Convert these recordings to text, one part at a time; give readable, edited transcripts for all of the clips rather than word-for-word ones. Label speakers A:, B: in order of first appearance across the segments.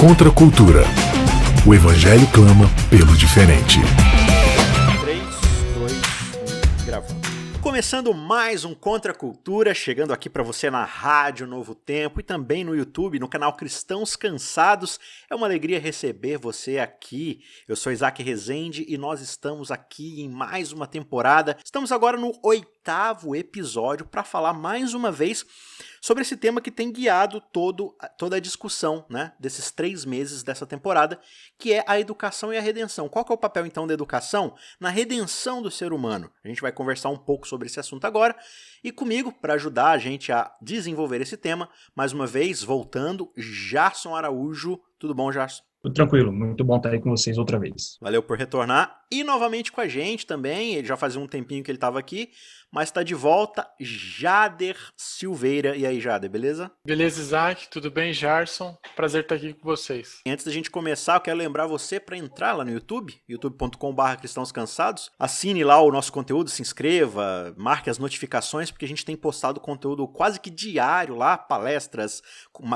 A: Contra a cultura. O Evangelho clama pelo diferente.
B: 3, 2, 1, gravando. Começando mais um Contra a Cultura, chegando aqui para você na Rádio Novo Tempo e também no YouTube, no canal Cristãos Cansados. É uma alegria receber você aqui. Eu sou Isaac Rezende e nós estamos aqui em mais uma temporada. Estamos agora no 8º episódio para falar mais uma vez sobre esse tema que tem guiado toda a discussão, né, desses 3 meses dessa temporada, que é a educação e a redenção. Qual que é o papel, então, da educação na redenção do ser humano? A gente vai conversar um pouco sobre esse assunto agora, e comigo, para ajudar a gente a desenvolver esse tema, mais uma vez, voltando, Jarson Araújo. Tudo bom, Jarson?
C: Tudo tranquilo, muito bom estar aí com vocês outra vez.
B: Valeu por retornar. E novamente com a gente também, ele já fazia um tempinho que ele estava aqui, mas está de volta, Jader Silveira. E aí, Jader, beleza?
D: Beleza, Isaac, tudo bem, Jarson? Prazer estar aqui com vocês.
B: E antes da gente começar, eu quero lembrar você para entrar lá no YouTube, youtube.com/cristãos cansados. Assine lá o nosso conteúdo, se inscreva, marque as notificações, porque a gente tem postado conteúdo quase que diário lá, palestras,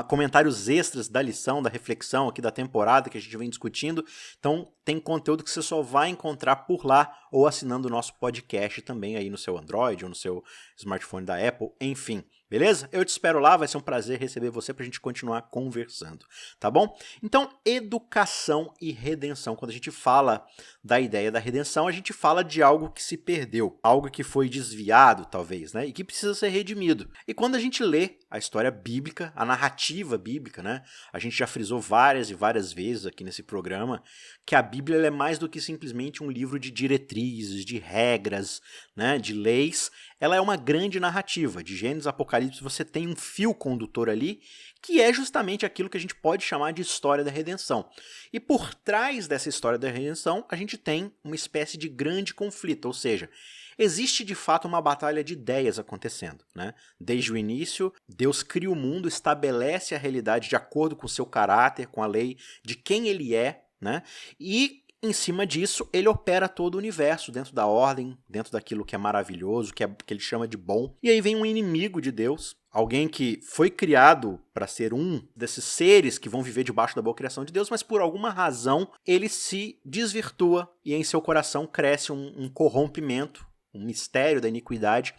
B: comentários extras da lição, da reflexão aqui da temporada que a gente vem discutindo. Então, tem conteúdo que você só vai encontrar por lá ou assinando o nosso podcast também aí no seu Android ou no seu smartphone da Apple, enfim. Beleza? Eu te espero lá, vai ser um prazer receber você pra gente continuar conversando, tá bom? Então, educação e redenção. Quando a gente fala da ideia da redenção, a gente fala de algo que se perdeu, algo que foi desviado, talvez, né? E que precisa ser redimido. E quando a gente lê a história bíblica, a narrativa bíblica, né? A gente já frisou várias e várias vezes aqui nesse programa que a Bíblia ela é mais do que simplesmente um livro de diretrizes, de regras, né? De leis. Ela é uma grande narrativa. De Gênesis a Apocalipse você tem um fio condutor ali, que é justamente aquilo que a gente pode chamar de história da redenção. E por trás dessa história da redenção, a gente tem uma espécie de grande conflito, ou seja, existe de fato uma batalha de ideias acontecendo, né? Desde o início, Deus cria o mundo, estabelece a realidade de acordo com o seu caráter, com a lei de quem ele é, né? E em cima disso, ele opera todo o universo dentro da ordem, dentro daquilo que é maravilhoso, que ele chama de bom. E aí vem um inimigo de Deus, alguém que foi criado para ser um desses seres que vão viver debaixo da boa criação de Deus, mas por alguma razão ele se desvirtua e em seu coração cresce um corrompimento, um mistério da iniquidade,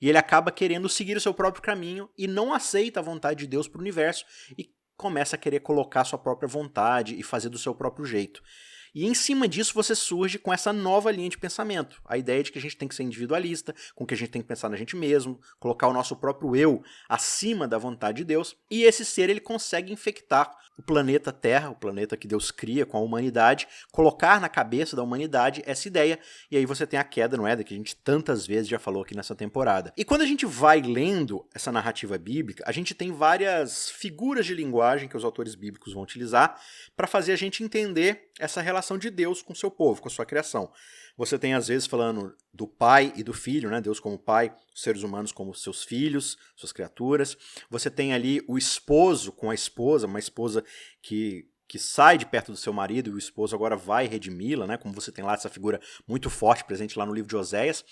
B: e ele acaba querendo seguir o seu próprio caminho e não aceita a vontade de Deus para o universo e começa a querer colocar sua própria vontade e fazer do seu próprio jeito. E em cima disso você surge com essa nova linha de pensamento. A ideia de que a gente tem que ser individualista, com que a gente tem que pensar na gente mesmo, colocar o nosso próprio eu acima da vontade de Deus. E esse ser ele consegue infectar o planeta Terra, o planeta que Deus cria com a humanidade, colocar na cabeça da humanidade essa ideia. E aí você tem a queda no Éden, que a gente tantas vezes já falou aqui nessa temporada. E quando a gente vai lendo essa narrativa bíblica, a gente tem várias figuras de linguagem que os autores bíblicos vão utilizar para fazer a gente entender essa relação de Deus com o seu povo, com a sua criação. Você tem, às vezes, falando do pai e do filho, né? Deus como pai, os seres humanos como seus filhos, suas criaturas. Você tem ali o esposo com a esposa, uma esposa que sai de perto do seu marido e o esposo agora vai redimi-la, né? Como você tem lá essa figura muito forte presente lá no livro de Oséias.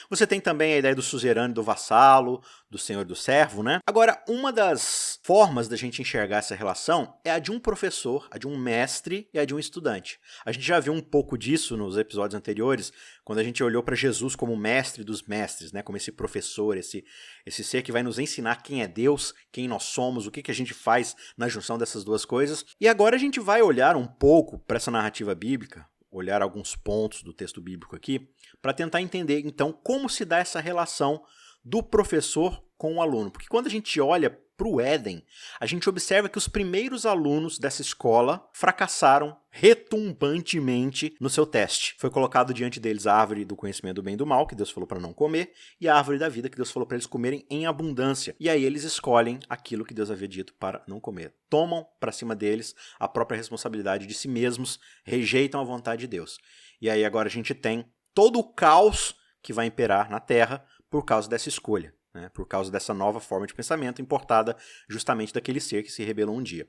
B: Você tem também a ideia do suzerano e do vassalo, do senhor e do servo, né? Agora, uma das formas da gente enxergar essa relação é a de um professor, a de um mestre e a de um estudante. A gente já viu um pouco disso nos episódios anteriores, quando a gente olhou para Jesus como mestre dos mestres, né? Como esse professor, esse ser que vai nos ensinar quem é Deus, quem nós somos, o que a gente faz na junção dessas duas coisas. E agora a gente vai olhar um pouco para essa narrativa bíblica, olhar alguns pontos do texto bíblico aqui, para tentar entender, então, como se dá essa relação do professor com o aluno. Porque quando a gente olha para o Éden, a gente observa que os primeiros alunos dessa escola fracassaram retumbantemente no seu teste. Foi colocado diante deles a árvore do conhecimento do bem e do mal, que Deus falou para não comer, e a árvore da vida, que Deus falou para eles comerem em abundância. E aí eles escolhem aquilo que Deus havia dito para não comer. Tomam para cima deles a própria responsabilidade de si mesmos, rejeitam a vontade de Deus. E aí agora a gente tem todo o caos que vai imperar na Terra por causa dessa escolha, né? Por causa dessa nova forma de pensamento importada justamente daquele ser que se rebelou um dia.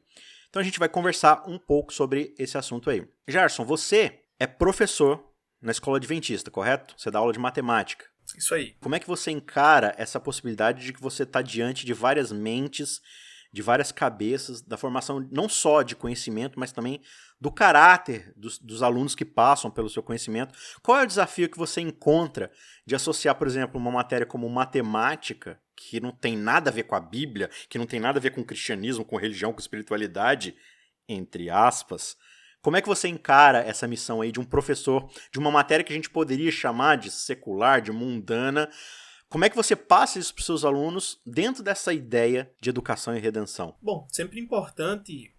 B: Então a gente vai conversar um pouco sobre esse assunto aí. Jarson, você é professor na escola adventista, correto? Você dá aula de matemática.
E: Isso aí.
B: Como é que você encara essa possibilidade de que você está diante de várias mentes de várias cabeças, da formação não só de conhecimento, mas também do caráter dos alunos que passam pelo seu conhecimento. Qual é o desafio que você encontra de associar, por exemplo, uma matéria como matemática, que não tem nada a ver com a Bíblia, que não tem nada a ver com o cristianismo, com religião, com espiritualidade, entre aspas? Como é que você encara essa missão aí de um professor, de uma matéria que a gente poderia chamar de secular, de mundana? Como é que você passa isso para os seus alunos dentro dessa ideia de educação e redenção?
E: Bom, sempre importante,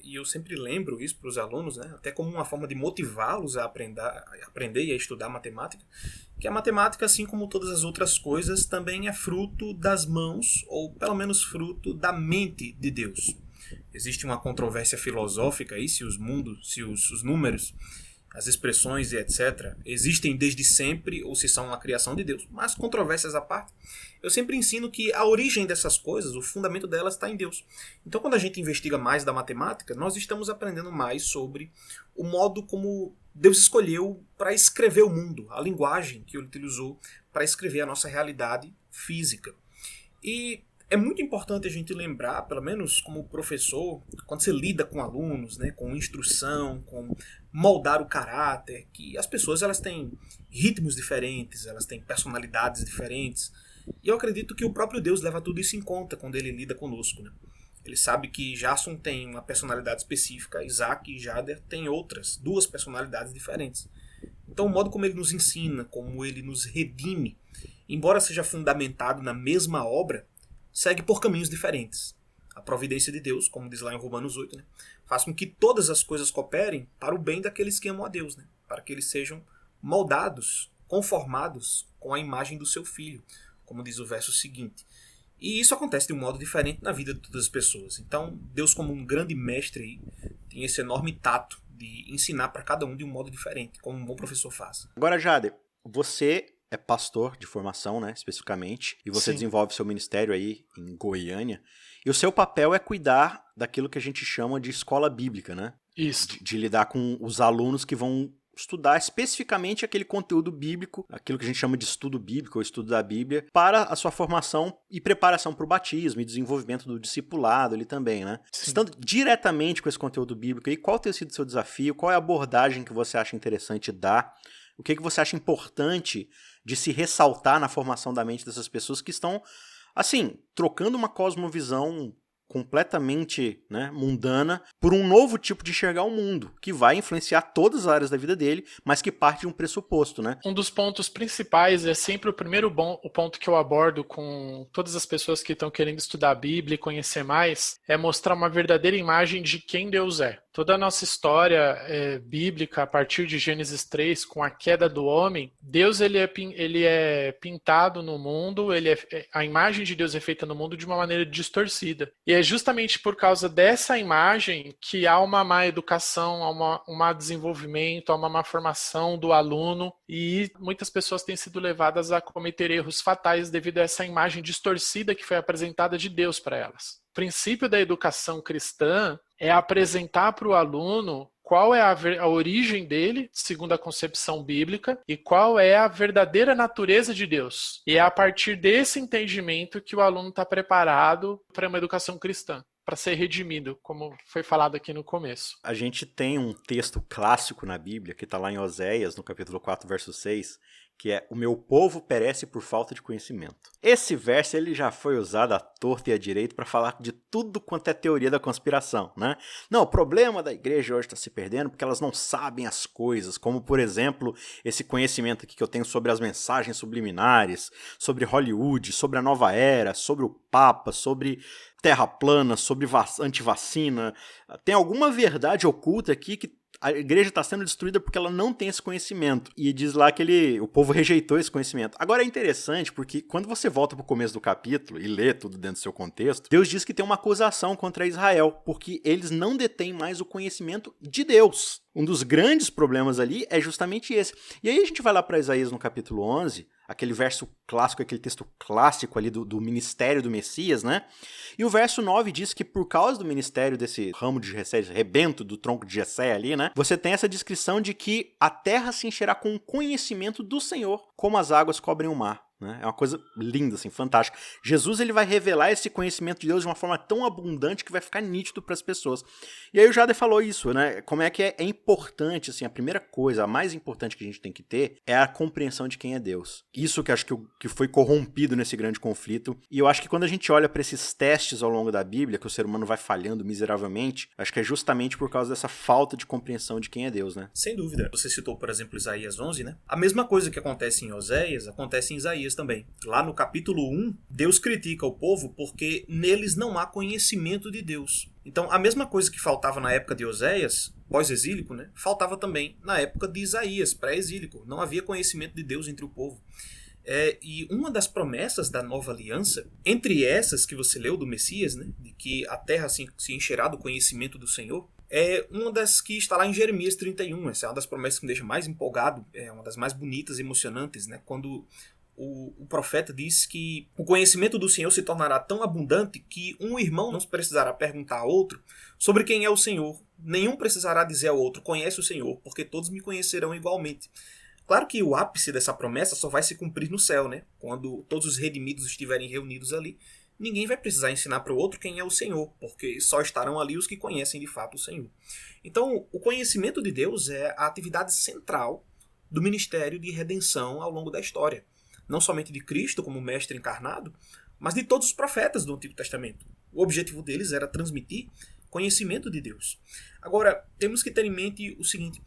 E: e eu sempre lembro isso para os alunos, né, até como uma forma de motivá-los a aprender e a estudar matemática, que a matemática, assim como todas as outras coisas, também é fruto das mãos, ou pelo menos fruto da mente de Deus. Existe uma controvérsia filosófica aí se os números, as expressões e etc. existem desde sempre ou se são uma criação de Deus. Mas controvérsias à parte, eu sempre ensino que a origem dessas coisas, o fundamento delas está em Deus. Então quando a gente investiga mais da matemática, nós estamos aprendendo mais sobre o modo como Deus escolheu para escrever o mundo, a linguagem que ele utilizou para escrever a nossa realidade física. E é muito importante a gente lembrar, pelo menos como professor, quando você lida com alunos, né, com instrução, com moldar o caráter, que as pessoas elas têm ritmos diferentes, elas têm personalidades diferentes. E eu acredito que o próprio Deus leva tudo isso em conta quando ele lida conosco, né? Ele sabe que Jason tem uma personalidade específica, Isaac e Jader têm outras, 2 personalidades diferentes. Então o modo como ele nos ensina, como ele nos redime, embora seja fundamentado na mesma obra, segue por caminhos diferentes. A providência de Deus, como diz lá em Romanos 8, né, faz com que todas as coisas cooperem para o bem daqueles que amam a Deus, né, para que eles sejam moldados, conformados com a imagem do seu Filho, como diz o verso seguinte. E isso acontece de um modo diferente na vida de todas as pessoas. Então, Deus, como um grande mestre, aí, tem esse enorme tato de ensinar para cada um de um modo diferente, como um bom professor faz.
B: Agora, Jader, você é pastor de formação, né, especificamente, e você desenvolve seu ministério aí em Goiânia, e o seu papel é cuidar daquilo que a gente chama de escola bíblica, né?
D: Isso.
B: De lidar com os alunos que vão estudar especificamente aquele conteúdo bíblico, aquilo que a gente chama de estudo bíblico ou estudo da Bíblia, para a sua formação e preparação para o batismo e desenvolvimento do discipulado ali também, né?
D: Sim.
B: Estando diretamente com esse conteúdo bíblico aí, qual tem sido o seu desafio? Qual é a abordagem que você acha interessante dar? O que você acha importante de se ressaltar na formação da mente dessas pessoas que estão, assim, trocando uma cosmovisão completamente, né, mundana por um novo tipo de enxergar o mundo, que vai influenciar todas as áreas da vida dele, mas que parte de um pressuposto, né?
D: Um dos pontos principais é sempre o ponto que eu abordo com todas as pessoas que estão querendo estudar a Bíblia e conhecer mais, é mostrar uma verdadeira imagem de quem Deus é. Toda a nossa história bíblica, a partir de Gênesis 3, com a queda do homem, Deus ele é pintado no mundo, a imagem de Deus é feita no mundo de uma maneira distorcida. E é justamente por causa dessa imagem que há uma má educação, há um má desenvolvimento, há uma má formação do aluno, e muitas pessoas têm sido levadas a cometer erros fatais devido a essa imagem distorcida que foi apresentada de Deus para elas. O princípio da educação cristã é apresentar para o aluno qual é a origem dele, segundo a concepção bíblica, e qual é a verdadeira natureza de Deus. E é a partir desse entendimento que o aluno está preparado para uma educação cristã, para ser redimido, como foi falado aqui no começo.
B: A gente tem um texto clássico na Bíblia, que está lá em Oséias, no capítulo 4, verso 6, que é: o meu povo perece por falta de conhecimento. Esse verso ele já foi usado à torta e à direita para falar de tudo quanto é teoria da conspiração, né? Não, o problema da igreja hoje está se perdendo porque elas não sabem as coisas, como, por exemplo, esse conhecimento aqui que eu tenho sobre as mensagens subliminares, sobre Hollywood, sobre a nova era, sobre o Papa, sobre terra plana, sobre antivacina. Tem alguma verdade oculta aqui que a igreja está sendo destruída porque ela não tem esse conhecimento. E diz lá que o povo rejeitou esse conhecimento. Agora é interessante porque quando você volta para o começo do capítulo e lê tudo dentro do seu contexto, Deus diz que tem uma acusação contra Israel, porque eles não detêm mais o conhecimento de Deus. Um dos grandes problemas ali é justamente esse. E aí a gente vai lá para Isaías no capítulo 11, aquele verso clássico, aquele texto clássico ali do ministério do Messias, né? E o verso 9 diz que por causa do ministério desse ramo de Jessé, rebento do tronco de Jessé ali, né? Você tem essa descrição de que a terra se encherá com o conhecimento do Senhor, como as águas cobrem o mar. né? É uma coisa linda, assim, fantástica. Jesus, ele vai revelar esse conhecimento de Deus de uma forma tão abundante que vai ficar nítido para as pessoas. E aí o Jader falou isso, né? Como é que é importante, assim, a primeira coisa, a mais importante que a gente tem que ter é a compreensão de quem é Deus. Isso que acho que foi corrompido nesse grande conflito. E eu acho que quando a gente olha para esses testes ao longo da Bíblia, que o ser humano vai falhando miseravelmente, acho que é justamente por causa dessa falta de compreensão de quem é Deus, né?
E: Sem dúvida. Você citou, por exemplo, Isaías 11, né? A mesma coisa que acontece em Oséias, acontece em Isaías também. Lá no capítulo 1, Deus critica o povo porque neles não há conhecimento de Deus. Então, a mesma coisa que faltava na época de Oséias, pós-exílico, né? Faltava também na época de Isaías, pré-exílico. Não havia conhecimento de Deus entre o povo. E uma das promessas da nova aliança, entre essas que você leu do Messias, né? De que a terra se encherá do conhecimento do Senhor, é uma das que está lá em Jeremias 31. Essa é uma das promessas que me deixa mais empolgado, é uma das mais bonitas e emocionantes, né? Quando o profeta diz que o conhecimento do Senhor se tornará tão abundante que um irmão não precisará perguntar a outro sobre quem é o Senhor. Nenhum precisará dizer ao outro, conhece o Senhor, porque todos me conhecerão igualmente. Claro que o ápice dessa promessa só vai se cumprir no céu, né? Quando todos os redimidos estiverem reunidos ali, ninguém vai precisar ensinar para o outro quem é o Senhor, porque só estarão ali os que conhecem de fato o Senhor. Então, o conhecimento de Deus é a atividade central do ministério de redenção ao longo da história. Não somente de Cristo como mestre encarnado, mas de todos os profetas do Antigo Testamento. O objetivo deles era transmitir conhecimento de Deus. Agora, temos que ter em mente o seguinte: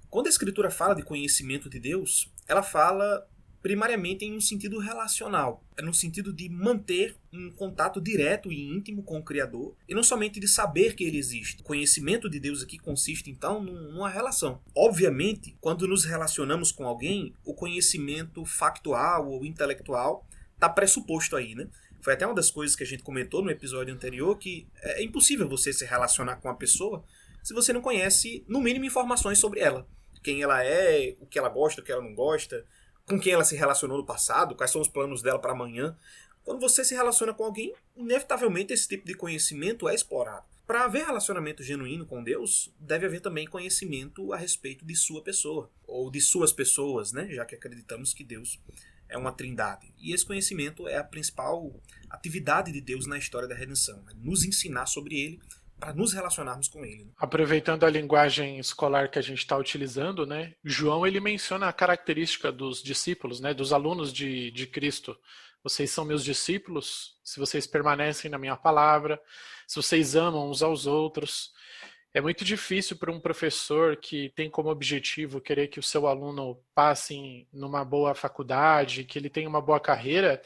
E: quando a Escritura fala de conhecimento de Deus, ela fala primariamente em um sentido relacional, é no sentido de manter um contato direto e íntimo com o Criador, e não somente de saber que Ele existe. O conhecimento de Deus aqui consiste, então, numa relação. Obviamente, quando nos relacionamos com alguém, o conhecimento factual ou intelectual está pressuposto aí, né? Foi até uma das coisas que a gente comentou no episódio anterior, que é impossível você se relacionar com uma pessoa se você não conhece, no mínimo, informações sobre ela. Quem ela é, o que ela gosta, o que ela não gosta, com quem ela se relacionou no passado, quais são os planos dela para amanhã. Quando você se relaciona com alguém, inevitavelmente esse tipo de conhecimento é explorado. Para haver relacionamento genuíno com Deus, deve haver também conhecimento a respeito de sua pessoa, ou de suas pessoas, né? Já que acreditamos que Deus é uma trindade. E esse conhecimento é a principal atividade de Deus na história da redenção, é nos ensinar sobre ele, para nos relacionarmos com ele.
D: Aproveitando a linguagem escolar que a gente está utilizando, né, João ele menciona a característica dos discípulos, né, dos alunos de Cristo. Vocês são meus discípulos se vocês permanecem na minha palavra, se vocês amam uns aos outros. É muito difícil para um professor que tem como objetivo querer que o seu aluno passe numa boa faculdade, que ele tenha uma boa carreira,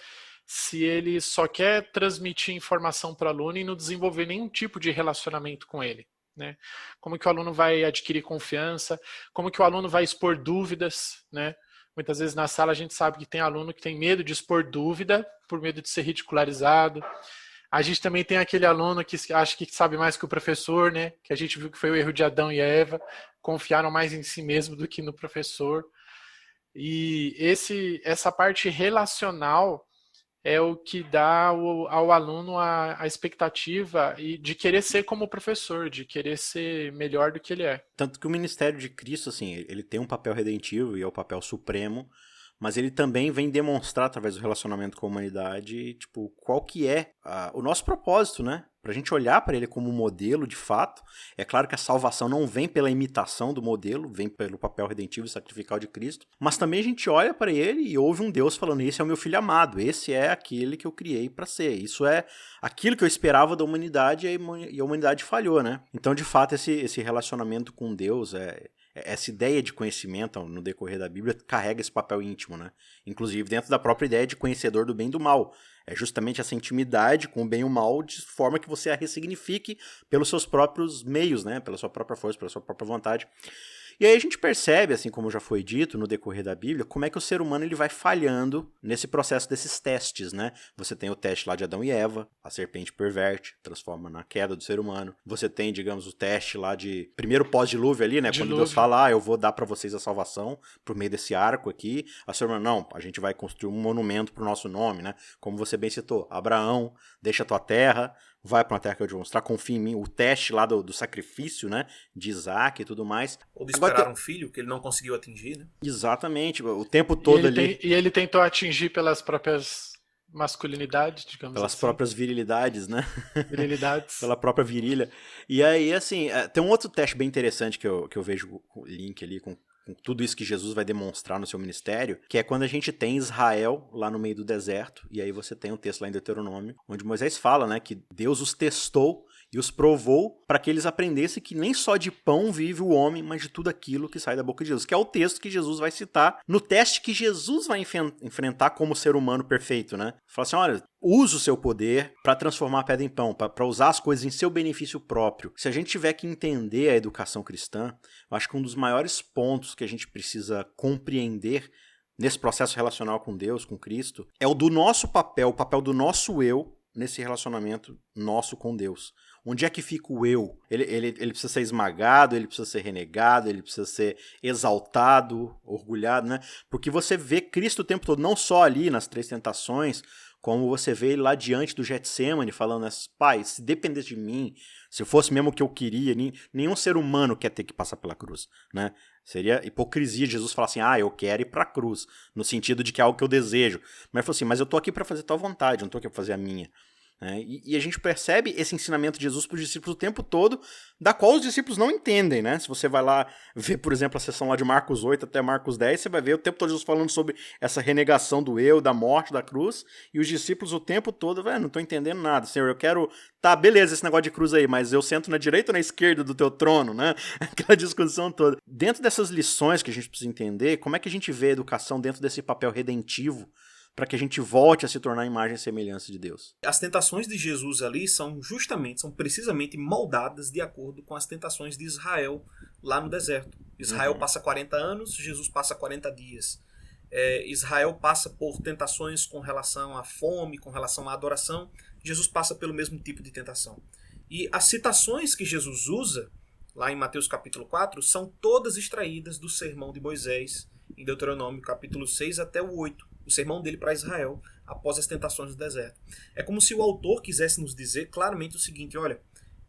D: se ele só quer transmitir informação para o aluno e não desenvolver nenhum tipo de relacionamento com ele, né? Como que o aluno vai adquirir confiança, como que o aluno vai expor dúvidas, né? Muitas vezes na sala a gente sabe que tem aluno que tem medo de expor dúvida, por medo de ser ridicularizado. A gente também tem aquele aluno que acha que sabe mais que o professor, né? Que a gente viu que foi o erro de Adão e Eva, confiaram mais em si mesmo do que no professor. E essa parte relacional é o que dá ao aluno a expectativa de querer ser como o professor, de querer ser melhor do que ele é.
B: Tanto que o ministério de Cristo, assim, ele tem um papel redentivo e é o papel supremo, mas ele também vem demonstrar, através do relacionamento com a humanidade, tipo, qual que é o nosso propósito, né? Pra gente olhar para ele como modelo, de fato. É claro que a salvação não vem pela imitação do modelo, vem pelo papel redentivo e sacrificial de Cristo, mas também a gente olha para ele e ouve um Deus falando: esse é o meu filho amado, esse é aquele que eu criei para ser, isso é aquilo que eu esperava da humanidade e a humanidade falhou, né? Então, de fato, esse relacionamento com Deus, essa ideia de conhecimento no decorrer da Bíblia carrega esse papel íntimo, né? Inclusive dentro da própria ideia de conhecedor do bem e do mal. É justamente essa intimidade com o bem e o mal, de forma que você a ressignifique pelos seus próprios meios, né? Pela sua própria força, pela sua própria vontade. E aí a gente percebe, assim como já foi dito no decorrer da Bíblia, como é que o ser humano ele vai falhando nesse processo desses testes, né? Você tem o teste lá de Adão e Eva, a serpente perverte, transforma na queda do ser humano. Você tem, digamos, o teste lá de primeiro pós-dilúvio ali, né? Quando Deus fala: eu vou dar para vocês a salvação por meio desse arco aqui. A ser humano: não, a gente vai construir um monumento pro nosso nome, né? Como você bem citou, Abraão, deixa a tua terra, vai para uma terra que eu vou mostrar, confia em mim, o teste lá do sacrifício, né, de Isaac e tudo mais.
E: Ou de esperar um filho que ele não conseguiu atingir, né?
B: Exatamente, o tempo todo
D: E ele tentou atingir pelas próprias masculinidades, digamos
B: pelas
D: assim.
B: próprias virilidades, né?
D: Virilidades.
B: Pela própria virilha. E aí, assim, tem um outro teste bem interessante que eu vejo o link ali com tudo isso que Jesus vai demonstrar no seu ministério, que é quando a gente tem Israel lá no meio do deserto, e aí você tem um texto lá em Deuteronômio, onde Moisés fala, né, que Deus os testou e os provou para que eles aprendessem que nem só de pão vive o homem, mas de tudo aquilo que sai da boca de Jesus, que é o texto que Jesus vai citar no teste que Jesus vai enfrentar como ser humano perfeito, né? Fala assim, olha, use o seu poder para transformar a pedra em pão, para usar as coisas em seu benefício próprio. Se a gente tiver que entender a educação cristã, eu acho que um dos maiores pontos que a gente precisa compreender nesse processo relacional com Deus, com Cristo, é o do nosso papel, o papel do nosso eu nesse relacionamento nosso com Deus. Onde é que fica o eu? Ele precisa ser esmagado, ele precisa ser renegado, ele precisa ser exaltado, orgulhado, né? Porque você vê Cristo o tempo todo, não só ali nas 3 tentações, como você vê ele lá diante do Getsêmani falando, pai, se dependesse de mim, se fosse mesmo o que eu queria, nenhum ser humano quer ter que passar pela cruz, né? Seria hipocrisia de Jesus falar assim, eu quero ir pra cruz, no sentido de que é algo que eu desejo. Mas ele falou assim, mas eu tô aqui para fazer tua vontade, eu não tô aqui para fazer a minha. E a gente percebe esse ensinamento de Jesus para os discípulos o tempo todo, da qual os discípulos não entendem, né? Se você vai lá ver, por exemplo, a sessão lá de Marcos 8 até Marcos 10, você vai ver o tempo todo Jesus falando sobre essa renegação do eu, da morte, da cruz, e os discípulos o tempo todo, não estou entendendo nada, Senhor, eu quero... Tá, beleza, esse negócio de cruz aí, mas eu sento na direita ou na esquerda do teu trono, né? Aquela discussão toda. Dentro dessas lições que a gente precisa entender, como é que a gente vê a educação dentro desse papel redentivo, para que a gente volte a se tornar a imagem e semelhança de Deus.
E: As tentações de Jesus ali são precisamente moldadas de acordo com as tentações de Israel lá no deserto. Israel passa 40 anos, Jesus passa 40 dias. Israel passa por tentações com relação à fome, com relação à adoração. Jesus passa pelo mesmo tipo de tentação. E as citações que Jesus usa, lá em Mateus capítulo 4, são todas extraídas do sermão de Moisés, em Deuteronômio capítulo 6 até o 8. O sermão dele para Israel após as tentações do deserto. É como se o autor quisesse nos dizer claramente o seguinte, olha,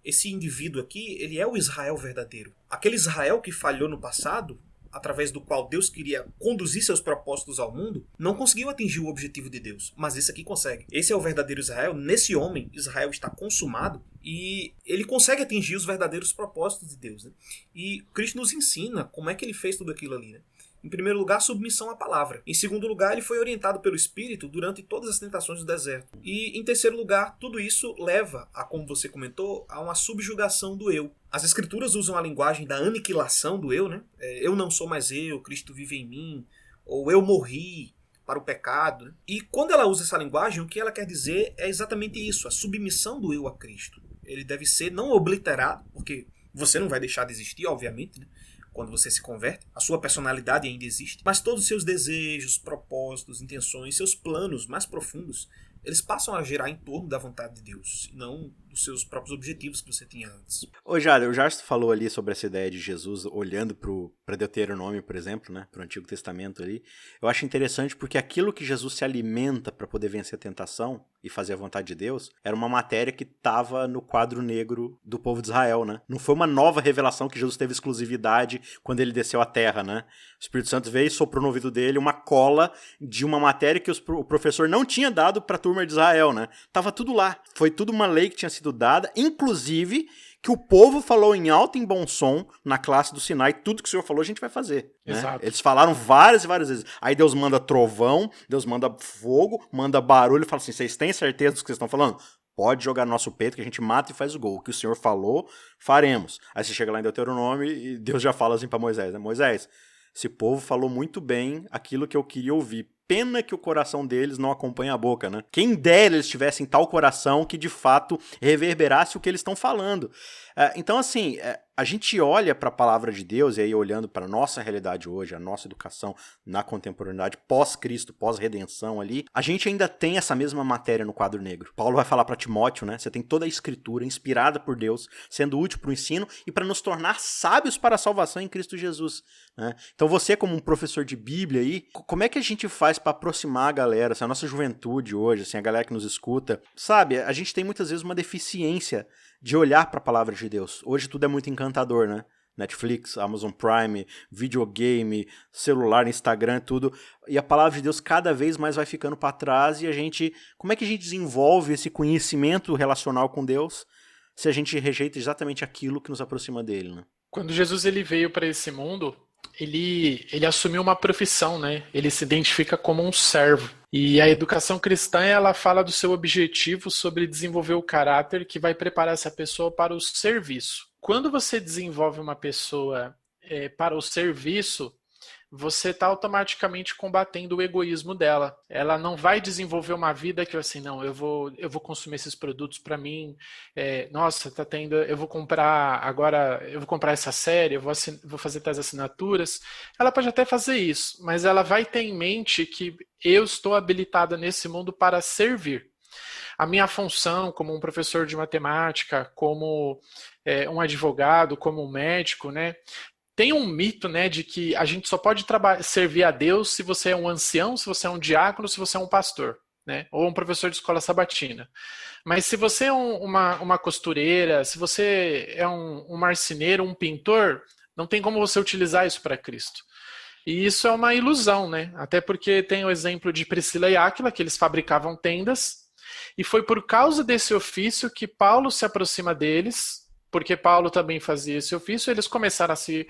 E: esse indivíduo aqui, ele é o Israel verdadeiro. Aquele Israel que falhou no passado, através do qual Deus queria conduzir seus propósitos ao mundo, não conseguiu atingir o objetivo de Deus, mas esse aqui consegue. Esse é o verdadeiro Israel. Nesse homem, Israel está consumado e ele consegue atingir os verdadeiros propósitos de Deus, né? E Cristo nos ensina como é que ele fez tudo aquilo ali, né? Em primeiro lugar, submissão à palavra. Em segundo lugar, ele foi orientado pelo Espírito durante todas as tentações do deserto. E em terceiro lugar, tudo isso leva a, como você comentou, a uma subjugação do eu. As Escrituras usam a linguagem da aniquilação do eu, né? Eu não sou mais eu, Cristo vive em mim, ou eu morri para o pecado, né? E quando ela usa essa linguagem, o que ela quer dizer é exatamente isso, a submissão do eu a Cristo. Ele deve ser não obliterado, porque você não vai deixar de existir, obviamente, né? Quando você se converte, a sua personalidade ainda existe, mas todos os seus desejos, propósitos, intenções, seus planos mais profundos, eles passam a girar em torno da vontade de Deus, e não dos seus próprios objetivos que você tinha antes.
B: Ô Jário, o Jarcio falou ali sobre essa ideia de Jesus olhando para Deuteronômio, por exemplo, né, para o Antigo Testamento ali. Eu acho interessante porque aquilo que Jesus se alimenta para poder vencer a tentação e fazer a vontade de Deus era uma matéria que estava no quadro negro do povo de Israel, né? Não foi uma nova revelação que Jesus teve exclusividade quando ele desceu à terra, né? O Espírito Santo veio e soprou no ouvido dele uma cola de uma matéria que o professor não tinha dado para a turma de Israel, né? Tava tudo lá. Foi tudo uma lei que tinha sido dada, inclusive que o povo falou em alto e em bom som na classe do Sinai, tudo que o Senhor falou a gente vai fazer. Né? Eles falaram várias e várias vezes. Aí Deus manda trovão, Deus manda fogo, manda barulho e fala assim, vocês têm certeza do que vocês estão falando? Pode jogar no nosso peito que a gente mata e faz o gol. O que o Senhor falou, faremos. Aí você chega lá em Deuteronômio e Deus já fala assim para Moisés, né? Moisés, esse povo falou muito bem aquilo que eu queria ouvir. Pena que o coração deles não acompanha a boca, né? Quem dera eles tivessem tal coração que de fato reverberasse o que eles estão falando. Então, assim, a gente olha para a palavra de Deus, e aí olhando para a nossa realidade hoje, a nossa educação na contemporaneidade, pós-Cristo, pós-redenção ali, a gente ainda tem essa mesma matéria no quadro negro. Paulo vai falar para Timóteo, né? Você tem toda a escritura inspirada por Deus, sendo útil para o ensino e para nos tornar sábios para a salvação em Cristo Jesus. Né? Então você, como um professor de Bíblia aí, como é que a gente faz para aproximar a galera, assim, a nossa juventude hoje, assim, a galera que nos escuta? Sabe, a gente tem muitas vezes uma deficiência de olhar para a palavra de Deus. Hoje tudo é muito encantador, né? Netflix, Amazon Prime, videogame, celular, Instagram, tudo. E a palavra de Deus cada vez mais vai ficando para trás e a gente... Como é que a gente desenvolve esse conhecimento relacional com Deus se a gente rejeita exatamente aquilo que nos aproxima dele, né?
D: Quando Jesus ele veio para esse mundo, ele assumiu uma profissão, né? Ele se identifica como um servo. E a educação cristã, ela fala do seu objetivo sobre desenvolver o caráter que vai preparar essa pessoa para o serviço. Quando você desenvolve uma pessoa para o serviço, você está automaticamente combatendo o egoísmo dela. Ela não vai desenvolver uma vida que assim, não, eu vou consumir esses produtos para mim. Nossa, tá tendo, eu vou comprar essa série, eu vou fazer tais assinaturas. Ela pode até fazer isso, mas ela vai ter em mente que eu estou habilitada nesse mundo para servir. A minha função como um professor de matemática, como um advogado, como um médico, né? Tem um mito, né, de que a gente só pode servir a Deus se você é um ancião, se você é um diácono, se você é um pastor, né, ou um professor de escola sabatina. Mas se você é uma costureira, se você é um marceneiro, um pintor, não tem como você utilizar isso para Cristo. E isso é uma ilusão, né? Até porque tem o exemplo de Priscila e Áquila, que eles fabricavam tendas, e foi por causa desse ofício que Paulo se aproxima deles, porque Paulo também fazia esse ofício, eles começaram a se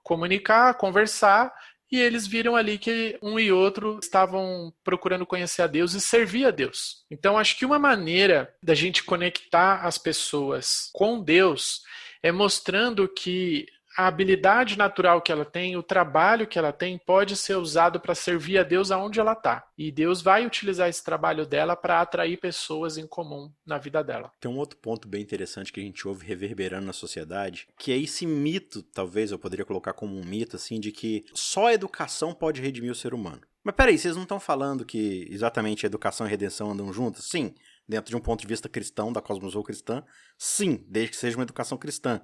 D: comunicar, conversar, e eles viram ali que um e outro estavam procurando conhecer a Deus e servir a Deus. Então, acho que uma maneira da gente conectar as pessoas com Deus é mostrando que a habilidade natural que ela tem, o trabalho que ela tem, pode ser usado para servir a Deus aonde ela está. E Deus vai utilizar esse trabalho dela para atrair pessoas em comum na vida dela.
B: Tem um outro ponto bem interessante que a gente ouve reverberando na sociedade, que é esse mito, talvez eu poderia colocar como um mito, assim, de que só a educação pode redimir o ser humano. Mas peraí, vocês não estão falando que exatamente a educação e a redenção andam juntas? Sim, dentro de um ponto de vista cristão, da cosmovisão cristã, sim, desde que seja uma educação cristã.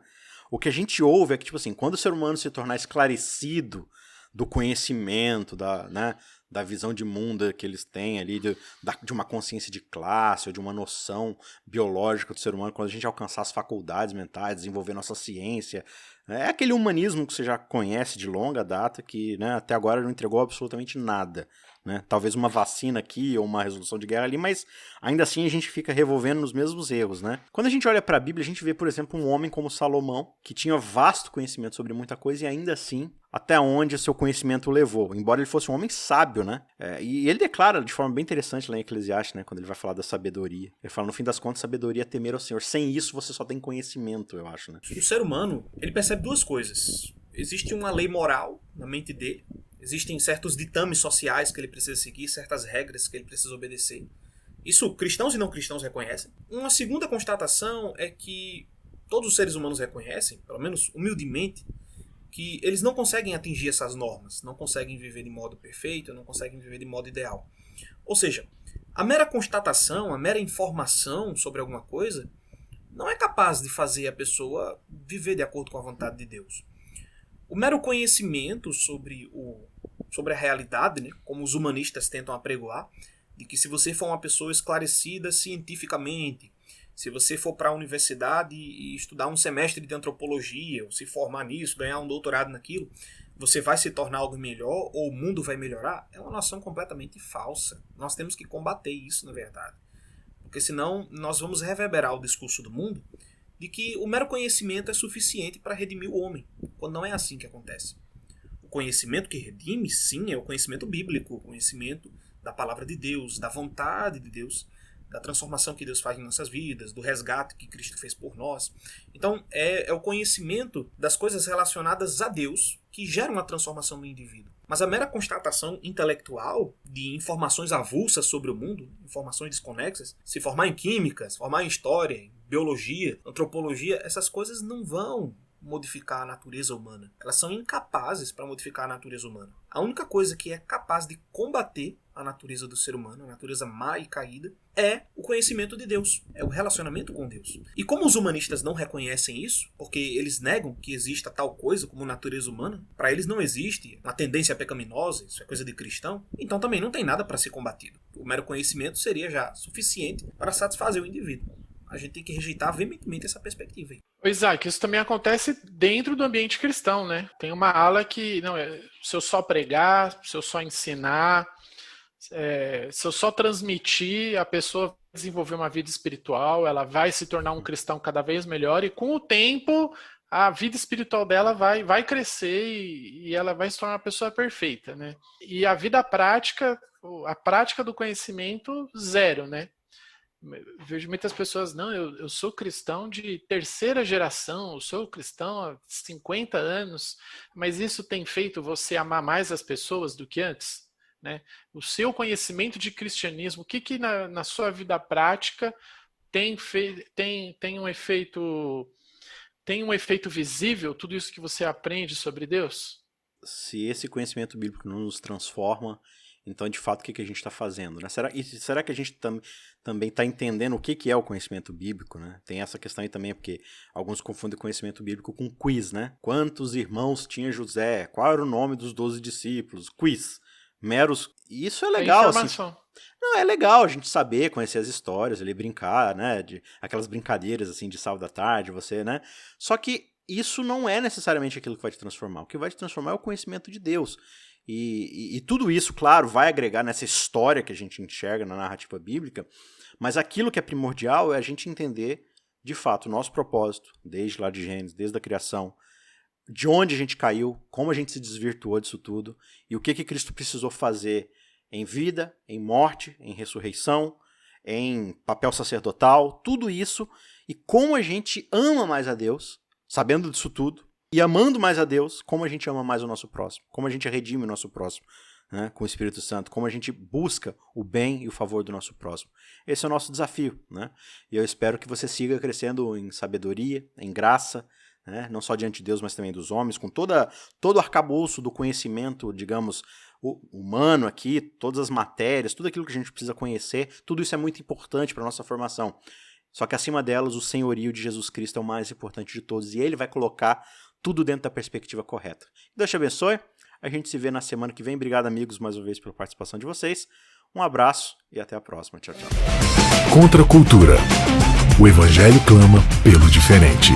B: O que a gente ouve é que, tipo assim, quando o ser humano se tornar esclarecido do conhecimento, da visão de mundo que eles têm ali, de uma consciência de classe ou de uma noção biológica do ser humano, quando a gente alcançar as faculdades mentais, desenvolver nossa ciência, é aquele humanismo que você já conhece de longa data que, né, até agora não entregou absolutamente nada. Né? Talvez uma vacina aqui ou uma resolução de guerra ali, mas ainda assim a gente fica revolvendo nos mesmos erros, né? Quando a gente olha para a Bíblia, a gente vê, por exemplo, um homem como Salomão, que tinha vasto conhecimento sobre muita coisa e ainda assim, até onde o seu conhecimento o levou, embora ele fosse um homem sábio, né? E ele declara de forma bem interessante lá em Eclesiastes, né? Quando ele vai falar da sabedoria. Ele fala, no fim das contas, sabedoria é temer ao Senhor. Sem isso, você só tem conhecimento, eu acho, né?
E: O ser humano, ele percebe duas coisas. Existe uma lei moral na mente dele. Existem certos ditames sociais que ele precisa seguir, certas regras que ele precisa obedecer. Isso cristãos e não cristãos reconhecem. Uma segunda constatação é que todos os seres humanos reconhecem, pelo menos humildemente, que eles não conseguem atingir essas normas, não conseguem viver de modo perfeito, não conseguem viver de modo ideal. Ou seja, a mera constatação, a mera informação sobre alguma coisa não é capaz de fazer a pessoa viver de acordo com a vontade de Deus. O mero conhecimento sobre a realidade, né, como os humanistas tentam apregoar, de que se você for uma pessoa esclarecida cientificamente, se você for para a universidade e estudar um semestre de antropologia, ou se formar nisso, ganhar um doutorado naquilo, você vai se tornar algo melhor ou o mundo vai melhorar, é uma noção completamente falsa. Nós temos que combater isso, na verdade. Porque senão nós vamos reverberar o discurso do mundo de que o mero conhecimento é suficiente para redimir o homem, quando não é assim que acontece. O conhecimento que redime, sim, é o conhecimento bíblico, o conhecimento da palavra de Deus, da vontade de Deus, da transformação que Deus faz em nossas vidas, do resgate que Cristo fez por nós. Então, é o conhecimento das coisas relacionadas a Deus que gera uma transformação no indivíduo. Mas a mera constatação intelectual de informações avulsas sobre o mundo, informações desconexas, se formar em química, se formar em história, em biologia, antropologia, essas coisas não vão modificar a natureza humana. Elas são incapazes para modificar a natureza humana. A única coisa que é capaz de combater a natureza do ser humano, a natureza má e caída, é o conhecimento de Deus, é o relacionamento com Deus. E como os humanistas não reconhecem isso, porque eles negam que exista tal coisa como natureza humana, para eles não existe uma tendência pecaminosa, isso é coisa de cristão, então também não tem nada para ser combatido. O mero conhecimento seria já suficiente para satisfazer o indivíduo. A gente tem que rejeitar veementemente essa perspectiva aí.
D: Isaac, isso também acontece dentro do ambiente cristão, né? Tem uma ala que, não, se eu só pregar, se eu só ensinar, se eu só transmitir, a pessoa vai desenvolver uma vida espiritual, ela vai se tornar um cristão cada vez melhor e com o tempo a vida espiritual dela vai crescer e ela vai se tornar uma pessoa perfeita, né? E a vida prática, a prática do conhecimento, zero, né? Vejo muitas pessoas, não, eu sou cristão de terceira geração, eu sou cristão há 50 anos, mas isso tem feito você amar mais as pessoas do que antes? Né? O seu conhecimento de cristianismo, o que na sua vida prática tem um efeito visível, tudo isso que você aprende sobre Deus?
B: Se esse conhecimento bíblico não nos transforma, então, de fato, o que a gente está fazendo? Né? Será que a gente também está entendendo o que é o conhecimento bíblico? Né? Tem essa questão aí também, porque alguns confundem conhecimento bíblico com quiz, né? Quantos irmãos tinha José? Qual era o nome dos 12 discípulos? Quiz. Meros... Isso é legal, assim. Não, é legal a gente saber, conhecer as histórias, ali, brincar, né? Aquelas brincadeiras, assim, de sábado à tarde, você, né? Só que isso não é necessariamente aquilo que vai te transformar. O que vai te transformar é o conhecimento de Deus. E tudo isso, claro, vai agregar nessa história que a gente enxerga na narrativa bíblica, mas aquilo que é primordial é a gente entender, de fato, o nosso propósito, desde lá de Gênesis, desde a criação, de onde a gente caiu, como a gente se desvirtuou disso tudo, e o que Cristo precisou fazer em vida, em morte, em ressurreição, em papel sacerdotal, tudo isso, e como a gente ama mais a Deus, sabendo disso tudo, e amando mais a Deus, como a gente ama mais o nosso próximo, como a gente redime o nosso próximo, né, com o Espírito Santo, como a gente busca o bem e o favor do nosso próximo. Esse é o nosso desafio, né? E eu espero que você siga crescendo em sabedoria, em graça, né, não só diante de Deus, mas também dos homens, com todo o arcabouço do conhecimento, digamos, humano aqui, todas as matérias, tudo aquilo que a gente precisa conhecer, tudo isso é muito importante para a nossa formação. Só que acima delas, o senhorio de Jesus Cristo é o mais importante de todos, e ele vai colocar tudo dentro da perspectiva correta. Deus te abençoe, a gente se vê na semana que vem. Obrigado, amigos, mais uma vez pela participação de vocês. Um abraço e até a próxima. Tchau, tchau.
A: Contra a cultura. O Evangelho clama pelo diferente.